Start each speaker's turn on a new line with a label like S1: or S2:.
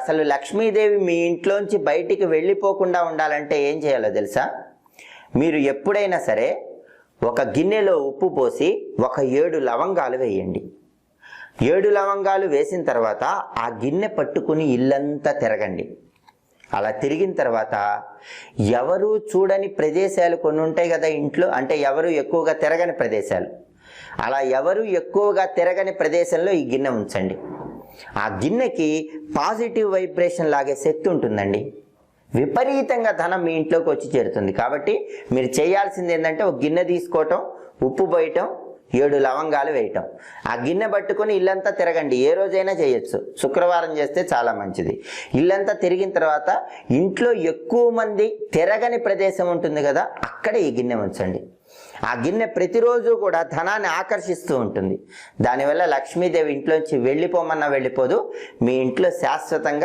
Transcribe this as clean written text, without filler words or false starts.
S1: అసలు లక్ష్మీదేవి మీ ఇంట్లోంచి బయటికి వెళ్ళిపోకుండా ఉండాలంటే ఏం చేయాలో తెలుసా? మీరు ఎప్పుడైనా సరే ఒక గిన్నెలో ఉప్పు పోసి ఒక 7 లవంగాలు వేయండి. 7 లవంగాలు వేసిన తర్వాత ఆ గిన్నె పట్టుకుని ఇల్లంతా తిరగండి. అలా తిరిగిన తర్వాత ఎవరు చూడని ప్రదేశాలు కొన్ని ఉంటాయి కదా ఇంట్లో, అంటే ఎవరు ఎక్కువగా తిరగని ప్రదేశాలు. అలా ఎవరు ఎక్కువగా తిరగని ప్రదేశంలో ఈ గిన్నె ఉంచండి. ఆ గిన్నెకి పాజిటివ్ వైబ్రేషన్ లాగే శక్తి ఉంటుందండి. విపరీతంగా ధనం మీ ఇంట్లోకి వచ్చి చేరుతుంది. కాబట్టి మీరు చేయాల్సింది ఏంటంటే ఒక గిన్నె తీసుకోవటం, ఉప్పు పోయటం, 7 లవంగాలు వేయటం, ఆ గిన్నె పట్టుకొని ఇల్లంతా తిరగండి. ఏ రోజైనా చేయొచ్చు, శుక్రవారం చేస్తే చాలా మంచిది. ఇల్లంతా తిరిగిన తర్వాత ఇంట్లో ఎక్కువ మంది తిరగని ప్రదేశం ఉంటుంది కదా, అక్కడ ఈ గిన్నె ఉంచండి. ఆ గిన్నె ప్రతిరోజు కూడా ధనాన్ని ఆకర్షిస్తూ ఉంటుంది. దానివల్ల లక్ష్మీదేవి ఇంట్లోంచి వెళ్ళిపోమన్నా వెళ్ళిపోదు. మీ ఇంట్లో శాశ్వతంగా